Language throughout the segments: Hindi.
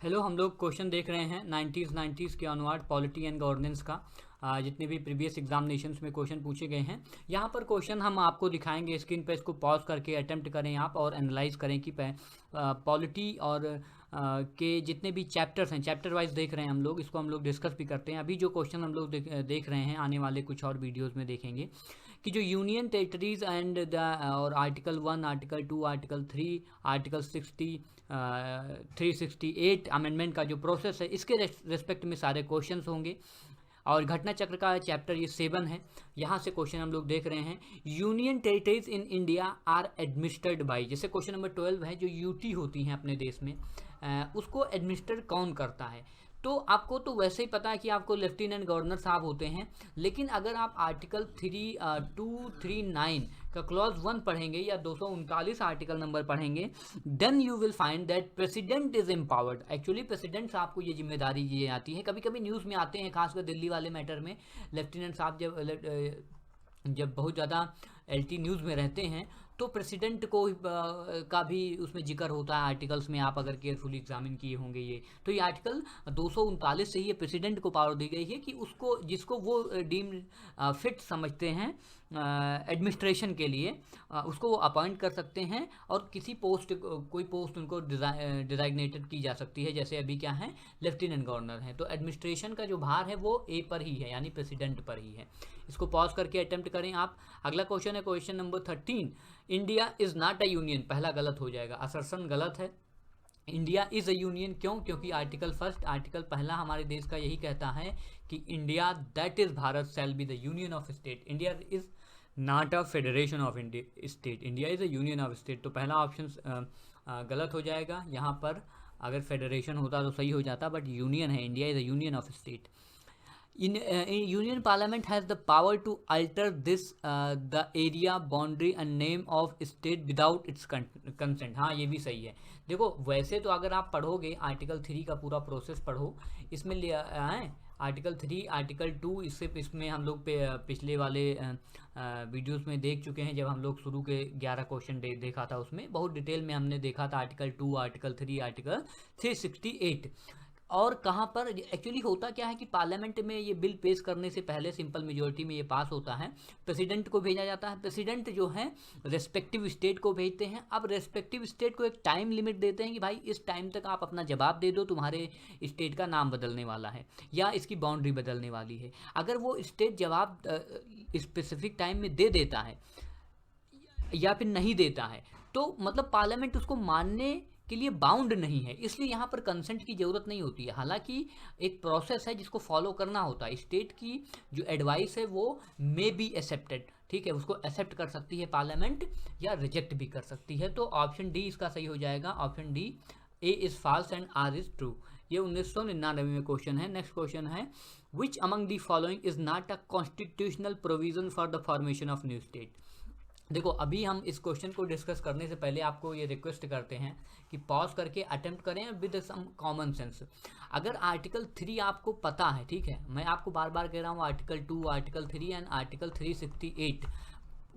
हेलो, हम लोग क्वेश्चन देख रहे हैं 90s के ऑनवर्ड पॉलिटी एंड गवर्नेंस का। जितने भी प्रीवियस एग्जामिनेशंस में क्वेश्चन पूछे गए हैं, यहाँ पर क्वेश्चन हम आपको दिखाएंगे स्क्रीन पे। इसको पॉज करके अटेम्प्ट करें आप और एनालाइज करें कि पॉलिटी और के जितने भी चैप्टर्स हैं, चैप्टर वाइज देख रहे हैं हम लोग। इसको हम लोग डिस्कस भी करते हैं। अभी जो क्वेश्चन हम लोग देख रहे हैं, आने वाले कुछ और वीडियोज़ में देखेंगे कि जो यूनियन टेरिटरीज एंड द और article 1, article 2, article 3, article 368 amendment का जो प्रोसेस है, इसके रेस्पेक्ट में सारे क्वेश्चंस होंगे। और घटना चक्र का चैप्टर ये 7 है। यहाँ से क्वेश्चन हम लोग देख रहे हैं, union territories in India are administered by. जैसे क्वेश्चन नंबर 12 है, जो यूटी होती हैं अपने देश में, उसको एडमिनिस्टर कौन करता है। तो आपको तो वैसे ही पता है कि आपको लेफ्टिनेंट गवर्नर साहब होते हैं, लेकिन अगर आप आर्टिकल 239 का क्लॉज 1 पढ़ेंगे या 239 आर्टिकल नंबर पढ़ेंगे, then you will find that president is empowered. Actually president साहब को ये जिम्मेदारी दी जाती है। कभी कभी न्यूज़ में आते हैं, खासकर दिल्ली वाले मैटर में, लेफ्टिनेंट साहब जब बहुत ज़्यादा एलटी न्यूज़ में रहते हैं तो प्रेसिडेंट को का भी उसमें जिक्र होता है आर्टिकल्स में। आप अगर केयरफुली एग्जामिन किए होंगे तो ये आर्टिकल 239 से ही प्रेसिडेंट को पावर दी गई है कि उसको, जिसको वो डीम फिट समझते हैं एडमिनिस्ट्रेशन के लिए, उसको वो अपॉइंट कर सकते हैं और किसी पोस्ट, कोई पोस्ट उनको डिजाइग्नेटेड की जा सकती है। जैसे अभी क्या है, लेफ्टिनेंट गवर्नर है, तो एडमिनिस्ट्रेशन का जो भार है वो ए पर ही है, यानी प्रेसिडेंट पर ही है। इसको पॉज करके अटेम्प्ट करें आप। अगला क्वेश्चन है question number 13, India is not a union. पहला गलत हो जाएगा, असर्शन गलत है। इंडिया इज अ यूनियन क्यों? क्योंकि आर्टिकल पहला हमारे देश का यही कहता है कि India that is Bharat shall be the union of state. India is not a federation of state, India is a union of state. तो पहला ऑप्शन गलत हो जाएगा। यहाँ पर अगर फेडरेशन होता तो सही हो जाता, बट यूनियन है, India is a union of state. In Union Parliament has the power to alter this the area boundary and name of state without its consent। हाँ, ये भी सही है। देखो, वैसे तो अगर आप पढ़ोगे आर्टिकल 3 का पूरा प्रोसेस पढ़ो, इसमें आर्टिकल 3, आर्टिकल 2, इसमें हम लोग पिछले वाले वीडियोस में देख चुके हैं। जब हम लोग शुरू के 11 क्वेश्चन देखा था, उसमें बहुत डिटेल में हमने देखा था आर्टिकल 2, आर्टिकल 3, आर्टिकल 368। और कहाँ पर एक्चुअली होता क्या है कि पार्लियामेंट में ये बिल पेश करने से पहले सिंपल मेजोरिटी में ये पास होता है, प्रेसिडेंट को भेजा जाता है। प्रेसिडेंट जो है रेस्पेक्टिव स्टेट को भेजते हैं। अब रेस्पेक्टिव स्टेट को एक टाइम लिमिट देते हैं कि भाई इस टाइम तक आप अपना जवाब दे दो, तुम्हारे स्टेट का नाम बदलने वाला है या इसकी बाउंड्री बदलने वाली है। अगर वो स्टेट जवाब स्पेसिफिक टाइम में दे देता है या फिर नहीं देता है, तो मतलब पार्लियामेंट उसको मानने के लिए बाउंड नहीं है, इसलिए यहाँ पर कंसेंट की ज़रूरत नहीं होती है। हालांकि एक प्रोसेस है जिसको फॉलो करना होता है। स्टेट की जो एडवाइस है वो मे बी एक्सेप्टेड, ठीक है, उसको एक्सेप्ट कर सकती है पार्लियामेंट या रिजेक्ट भी कर सकती है। तो ऑप्शन डी इसका सही हो जाएगा। Option D, A is false and R is true. ये 1999 में क्वेश्चन है। नेक्स्ट क्वेश्चन है, which among the following is not a constitutional provision for the formation of new state. देखो, अभी हम इस क्वेश्चन को डिस्कस करने से पहले आपको ये रिक्वेस्ट करते हैं कि पॉज करके अटेम्प्ट करें विद सम कॉमन सेंस। अगर आर्टिकल 3 आपको पता है, ठीक है, मैं आपको बार बार कह रहा हूँ, आर्टिकल 2, आर्टिकल 3 एंड आर्टिकल 368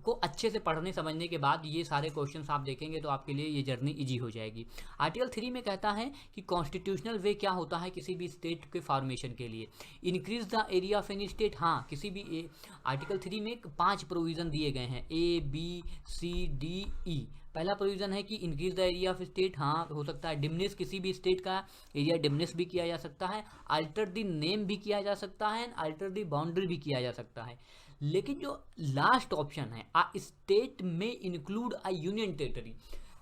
को अच्छे से पढ़ने समझने के बाद ये सारे क्वेश्चंस आप देखेंगे तो आपके लिए ये जर्नी इजी हो जाएगी। आर्टिकल 3 में कहता है कि कॉन्स्टिट्यूशनल वे क्या होता है किसी भी स्टेट के फॉर्मेशन के लिए। Increase the area of any state, हाँ, किसी भी आर्टिकल 3 में 5 प्रोविज़न दिए गए हैं, A B C D E. पहला प्रोविज़न है कि increase the area of state, हाँ हो सकता है। डिमिनिश, किसी भी स्टेट का एरिया डिमिनिश भी किया जा सकता है। अल्टर द नेम भी किया जा सकता है, अल्टर द बाउंड्री भी किया जा सकता है। लेकिन जो लास्ट ऑप्शन है, आ स्टेट में इंक्लूड अ यूनियन टेरिटरी,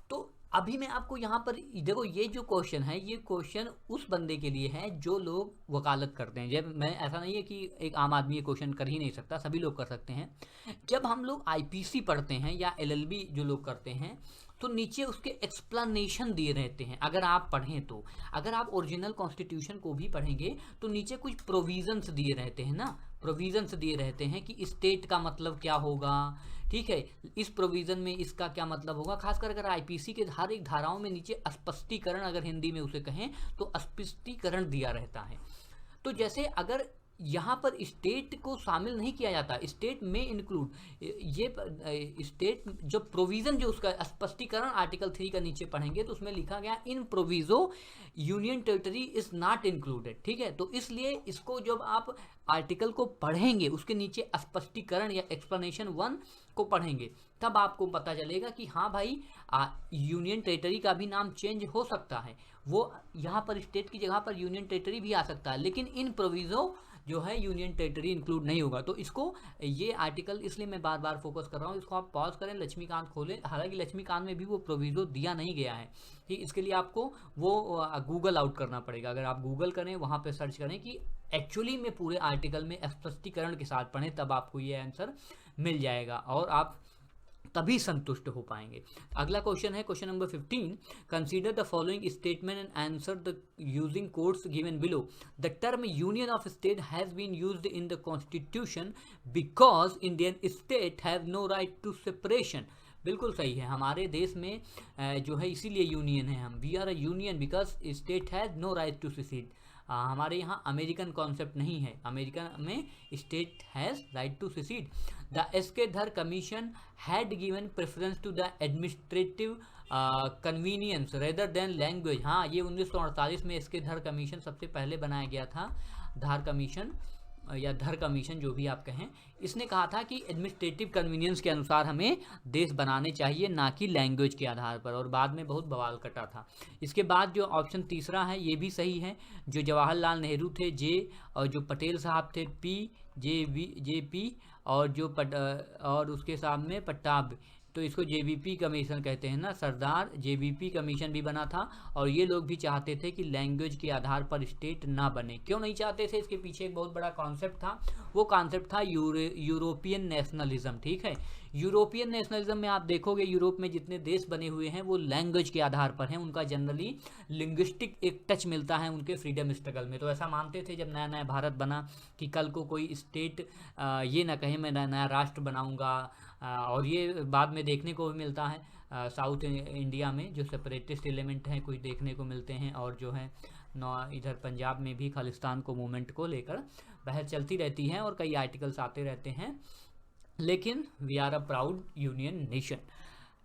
तो अभी मैं आपको यहाँ पर देखो, ये जो क्वेश्चन है, ये क्वेश्चन उस बंदे के लिए है जो लोग वकालत करते हैं। जब मैं, ऐसा नहीं है कि एक आम आदमी ये क्वेश्चन कर ही नहीं सकता, सभी लोग कर सकते हैं। जब हम लोग आईपीसी पढ़ते हैं या एलएलबी जो लोग करते हैं, तो नीचे उसके एक्सप्लेनेशन दिए रहते हैं। अगर आप पढ़ें तो, अगर आप ओरिजिनल कॉन्स्टिट्यूशन को भी पढ़ेंगे तो नीचे कुछ प्रोविजंस दिए रहते हैं ना, प्रोविजंस दिए रहते हैं कि स्टेट का मतलब क्या होगा, ठीक है, इस प्रोविज़न में इसका क्या मतलब होगा। खासकर अगर आईपीसी के हर एक धाराओं में नीचे स्पष्टीकरण, अगर हिंदी में उसे कहें तो स्पष्टीकरण दिया रहता है। तो जैसे अगर यहाँ पर स्टेट को शामिल नहीं किया जाता, स्टेट में इंक्लूड, ये स्टेट जो प्रोविज़न जो उसका स्पष्टीकरण आर्टिकल 3 का नीचे पढ़ेंगे तो उसमें लिखा गया in proviso union territory is not included, ठीक है। तो इसलिए इसको जब आप आर्टिकल को पढ़ेंगे उसके नीचे स्पष्टीकरण या एक्सप्लेनेशन 1 को पढ़ेंगे तब आपको पता चलेगा कि हाँ भाई यूनियन टेरिटरी का भी नाम चेंज हो सकता है, वो यहाँ पर स्टेट की जगह पर यूनियन टेरिटरी भी आ सकता है, लेकिन इन प्रोविजो जो है यूनियन टेरिटरी इंक्लूड नहीं होगा। तो इसको ये आर्टिकल इसलिए मैं बार बार फोकस कर रहा हूँ, इसको आप पॉज करें, लक्ष्मीकांत खोलें, हालांकि लक्ष्मीकांत में भी वो प्रोविजो दिया नहीं गया है, ठीक। इसके लिए आपको वो गूगल आउट करना पड़ेगा, अगर आप गूगल करें वहाँ पे सर्च करें कि एक्चुअली में पूरे आर्टिकल में स्पष्टीकरण के साथ पढ़ें तब आपको ये आंसर मिल जाएगा और आप तभी संतुष्ट हो पाएंगे। अगला क्वेश्चन है question number 15, consider the following statement and answer the using codes given below. The term union of state has been used in the constitution because Indian state have no right to separation. बिल्कुल सही है, हमारे देश में जो है इसीलिए यूनियन है, हम we are a union because state has no right to secede. हमारे यहाँ अमेरिकन कॉन्सेप्ट नहीं है, अमेरिका में state has right to secede. The SK Dhar commission had given preference to the administrative convenience rather than language. हाँ, ये 1948 में एसके धर कमीशन सबसे पहले बनाया गया था, धार कमीशन या धर कमीशन जो भी आप कहें। इसने कहा था कि एडमिनिस्ट्रेटिव कन्वीनियंस के अनुसार हमें देश बनाने चाहिए, ना कि लैंग्वेज के आधार पर, और बाद में बहुत बवाल कटा था। इसके बाद जो ऑप्शन तीसरा है ये भी सही है, जो जवाहरलाल नेहरू थे जे, और जो पटेल साहब थे जे पी, और जो और उसके सामने पट्टाभ, तो इसको जेबीपी कमीशन कहते हैं ना, सरदार जेबीपी कमीशन भी बना था। और ये लोग भी चाहते थे कि लैंग्वेज के आधार पर स्टेट ना बने। क्यों नहीं चाहते थे, इसके पीछे एक बहुत बड़ा कॉन्सेप्ट था, वो कॉन्सेप्ट था यूरोपियन नेशनलिज्म, ठीक है। यूरोपियन नेशनलिज्म में आप देखोगे यूरोप में जितने देश बने हुए हैं वो लैंग्वेज के आधार पर हैं, उनका जनरली लिंग्विस्टिक एक टच मिलता है उनके फ्रीडम स्ट्रगल में। तो ऐसा मानते थे जब नया नया भारत बना कि कल को कोई स्टेट ये ना कहे मैं नया राष्ट्र बनाऊंगा, और ये बाद में देखने को भी मिलता है साउथ इंडिया में जो सेपरेटिस्ट एलिमेंट हैं कुछ देखने को मिलते हैं, और जो है इधर पंजाब में भी खालिस्तान को मूवमेंट को लेकर बहस चलती रहती है और कई आर्टिकल्स आते रहते हैं। लेकिन we are a proud union nation,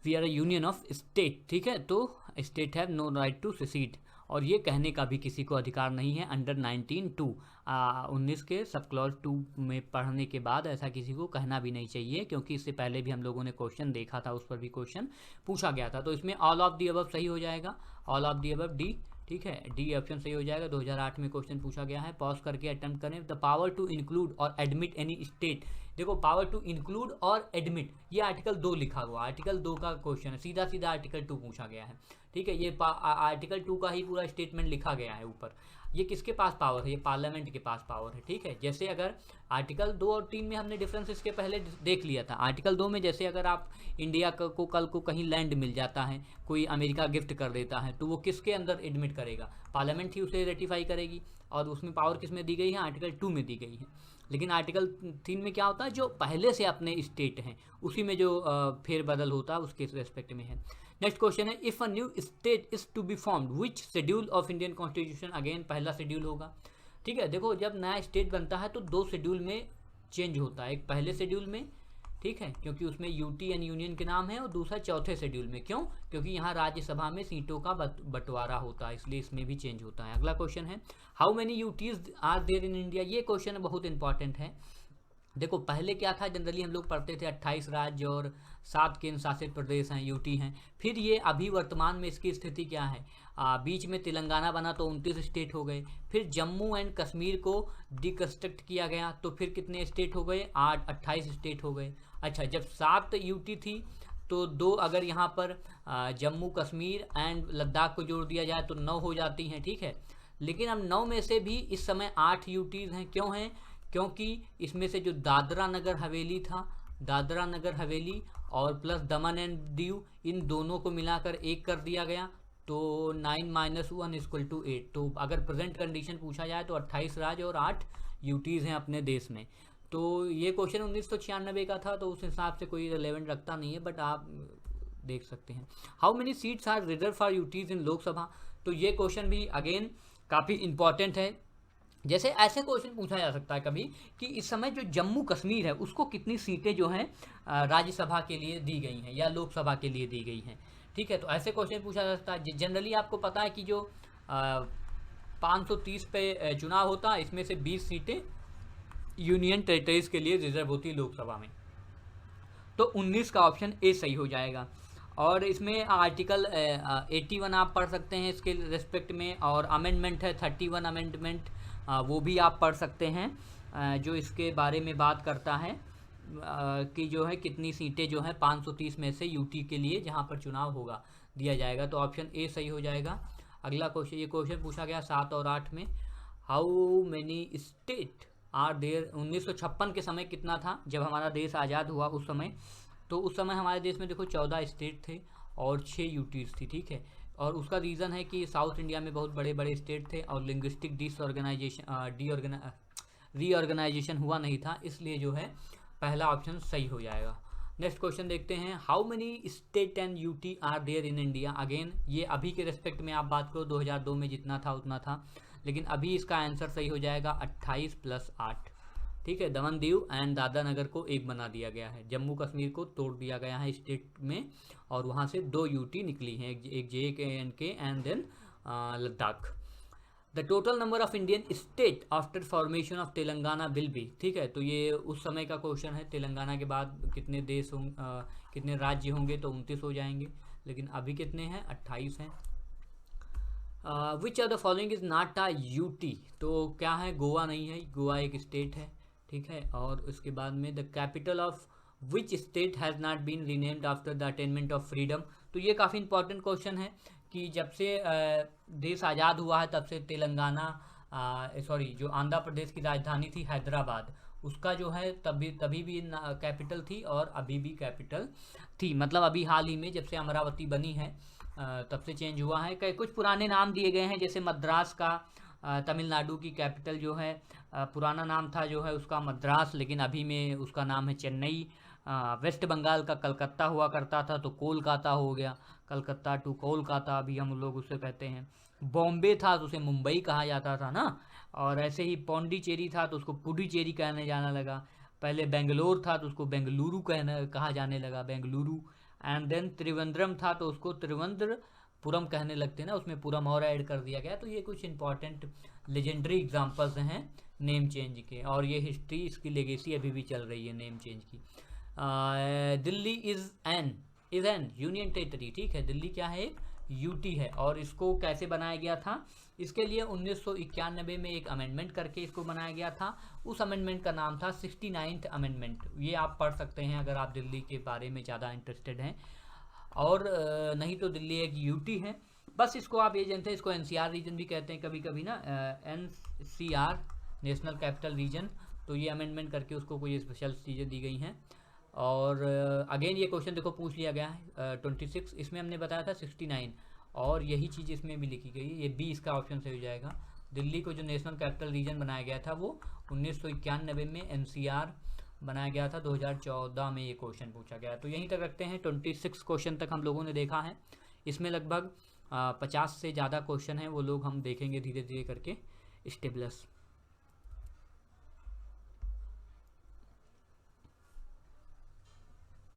we are a union of state, ठीक है। तो state have no right to secede, और ये कहने का भी किसी को अधिकार नहीं है अंडर 19 के सब क्लॉज 2 में पढ़ने के बाद ऐसा किसी को कहना भी नहीं चाहिए, क्योंकि इससे पहले भी हम लोगों ने क्वेश्चन देखा था, उस पर भी क्वेश्चन पूछा गया था। तो इसमें ऑल ऑफ दी अबव सही हो जाएगा, all of the above D, ठीक है, डी ऑप्शन सही हो जाएगा। 2008 में क्वेश्चन पूछा गया है, पॉज करके अटेम्प्ट करें। द पावर टू इंक्लूड और एडमिट एनी स्टेट, देखो पावर टू इंक्लूड और एडमिट, ये आर्टिकल 2 लिखा हुआ, आर्टिकल 2 का क्वेश्चन है, सीधा सीधा आर्टिकल 2 पूछा गया है, ठीक है। ये आर्टिकल 2 का ही पूरा स्टेटमेंट लिखा गया है ऊपर। ये किसके पास पावर है, ये पार्लियामेंट के पास पावर है, ठीक है। जैसे अगर आर्टिकल 2 और 3 में हमने डिफरेंस इसके पहले देख लिया था। आर्टिकल 2 में जैसे अगर आप इंडिया को कल को कहीं लैंड मिल जाता है, कोई अमेरिका गिफ्ट कर देता है, तो वो किसके अंदर एडमिट करेगा, पार्लियामेंट ही उसे रेटिफाई करेगी, और उसमें पावर किस में दी गई है, आर्टिकल 2 में दी गई है। लेकिन आर्टिकल 3 में क्या होता है, जो पहले से अपने स्टेट हैं उसी में जो फेरबदल होता है उसके रेस्पेक्ट में है। नेक्स्ट क्वेश्चन है, if a new state is to be formed which schedule of Indian constitution, again पहला शेड्यूल होगा, ठीक है। देखो जब नया स्टेट बनता है तो 2 शेड्यूल में चेंज होता है, एक पहले शेड्यूल में, ठीक है, क्योंकि उसमें यूटी एंड यूनियन के नाम है, और दूसरा चौथे शेड्यूल में। क्यों, क्योंकि यहाँ राज्यसभा में सीटों का बंटवारा होता है, इसलिए इसमें भी चेंज होता है। अगला क्वेश्चन है, how many UTs are there in India, ये क्वेश्चन बहुत इंपॉर्टेंट है। देखो पहले क्या था, जनरली हम लोग पढ़ते थे 28 राज्य और 7 केंद्र शासित प्रदेश हैं, यूटी हैं। फिर ये अभी वर्तमान में इसकी स्थिति क्या है, बीच में तेलंगाना बना तो 29 स्टेट हो गए, फिर जम्मू एंड कश्मीर को डिकस्ट्रक्ट किया गया तो फिर कितने स्टेट हो गए, 28 स्टेट हो गए। अच्छा, जब 7 यूटी थी तो 2 अगर यहाँ पर जम्मू कश्मीर एंड लद्दाख को जोड़ दिया जाए तो 9 हो जाती हैं, ठीक है। लेकिन अब 9 में से भी इस समय 8 यूटीज़ हैं। क्यों हैं, क्योंकि इसमें से जो दादरा नगर हवेली था, दादरा नगर हवेली और प्लस दमन एंड दीव, इन दोनों को मिलाकर 1 कर दिया गया, तो 9 - 1 = 8। तो अगर प्रेजेंट कंडीशन पूछा जाए तो 28 राज्य और 8 यूटीज़ हैं अपने देश में। तो ये क्वेश्चन 1996 का था, तो उस हिसाब से कोई रिलेवेंट रखता नहीं है, बट आप देख सकते हैं। How many seats are reserve for UTs in Lok Sabha, तो ये क्वेश्चन भी अगेन काफ़ी इंपॉर्टेंट है। जैसे ऐसे क्वेश्चन पूछा जा सकता है कभी कि इस समय जो जम्मू कश्मीर है उसको कितनी सीटें जो हैं राज्यसभा के लिए दी गई हैं या लोकसभा के लिए दी गई हैं। ठीक है, तो ऐसे क्वेश्चन पूछा जा सकता है। जनरली आपको पता है कि जो 530 पे चुनाव होता है, इसमें से 20 सीटें यूनियन टेरिटरीज के लिए रिजर्व होती है लोकसभा में। तो 19 का ऑप्शन ए सही हो जाएगा। और इसमें आर्टिकल 81 आप पढ़ सकते हैं इसके रेस्पेक्ट में, और अमेंडमेंट है 31 अमेंडमेंट, वो भी आप पढ़ सकते हैं, जो इसके बारे में बात करता है कि जो है कितनी सीटें जो हैं 530 में से यूटी के लिए जहां पर चुनाव होगा दिया जाएगा। तो ऑप्शन ए सही हो जाएगा। अगला क्वेश्चन, ये क्वेश्चन पूछा गया 7 और 8 में, how many state are there. 1956 के समय कितना था जब हमारा देश आज़ाद हुआ उस समय, तो उस समय हमारे देश में देखो 14 स्टेट थे और 6 यूटीज थी। ठीक है, और उसका रीज़न है कि साउथ इंडिया में बहुत बड़े बड़े स्टेट थे और लिंग्विस्टिक रीऑर्गेनाइजेशन हुआ नहीं था, इसलिए जो है पहला ऑप्शन सही हो जाएगा। नेक्स्ट क्वेश्चन देखते हैं, how many state and UT are there in India. Again ये अभी के रेस्पेक्ट में आप बात करो 2002 में जितना था उतना था, लेकिन अभी इसका आंसर सही हो जाएगा 28 + 8। ठीक है, दमन दीव एंड दादरा नगर को एक बना दिया गया है, जम्मू कश्मीर को तोड़ दिया गया है स्टेट में, और वहाँ से 2 यूटी निकली हैं, एक JNK and then Ladakh. The total number of Indian state after formation of Telangana will be. ठीक है, तो ये उस समय का क्वेश्चन है, तेलंगाना के बाद कितने देश कितने राज्य होंगे, तो 29 हो जाएंगे, लेकिन अभी कितने हैं, 28 हैं। Which of the following is not a UT. तो क्या है, गोवा नहीं है, गोवा एक स्टेट है। ठीक है, और उसके बाद में the capital of which state has not been renamed after the attainment of freedom. तो ये काफ़ी इंपॉर्टेंट क्वेश्चन है कि जब से देश आज़ाद हुआ है तब से तेलंगाना जो आंध्र प्रदेश की राजधानी थी हैदराबाद, उसका जो है तभी भी कैपिटल थी और अभी भी कैपिटल थी। मतलब अभी हाल ही में जब से अमरावती बनी है तब से चेंज हुआ है। कुछ पुराने नाम दिए गए हैं, जैसे मद्रास का तमिलनाडु की कैपिटल जो है पुराना नाम था जो है उसका मद्रास, लेकिन अभी में उसका नाम है चेन्नई। वेस्ट बंगाल का कलकत्ता हुआ करता था तो कोलकाता हो गया, कलकत्ता टू कोलकाता अभी हम लोग उससे कहते हैं। बॉम्बे था तो उसे मुंबई कहा जाता था ना, और ऐसे ही पौंडीचेरी था तो उसको पुडुचेरी कहने जाना लगा। पहले बेंगलोर था तो उसको बेंगलुरु कहा जाने लगा, बेंगलुरु। एंड देन त्रिवेंद्रम था तो उसको त्रिवेंद्रपुरम कहने लगते ना, उसमें पुरम और ऐड कर दिया गया। तो ये कुछ इंपॉर्टेंट लेजेंडरी एग्जांपल्स हैं नेम चेंज के, और ये हिस्ट्री, इसकी लेगेसी अभी भी चल रही है नेम चेंज की। Delhi is an union territory. ठीक है, दिल्ली क्या है, एक यूटी है। और इसको कैसे बनाया गया था, इसके लिए 1991 में एक अमेंडमेंट करके इसको बनाया गया था। उस अमेंडमेंट का नाम था 69th अमेंडमेंट। ये आप पढ़ सकते हैं अगर आप दिल्ली के बारे में ज़्यादा इंटरेस्टेड हैं, और नहीं तो दिल्ली एक यूटी है। बस इसको आप ये जानते हैं, इसको NCR रीजन भी कहते हैं कभी कभी ना, NCR नेशनल कैपिटल रीजन। तो ये अमेंडमेंट करके उसको कोई स्पेशल चीज़ें दी गई हैं। और अगेन ये क्वेश्चन देखो पूछ लिया गया है 26, इसमें हमने बताया था 69, और यही चीज़ इसमें भी लिखी गई है। ये बी इसका ऑप्शन सही हो जाएगा। दिल्ली को जो नेशनल कैपिटल रीजन बनाया गया था वो 1991 में NCR बनाया गया था। 2014 में ये क्वेश्चन पूछा गया। तो यहीं तक रखते हैं, 26 क्वेश्चन तक हम लोगों ने देखा है। इसमें लगभग 50 से ज़्यादा क्वेश्चन हैं, वो लोग हम देखेंगे धीरे धीरे करके स्टेबलस।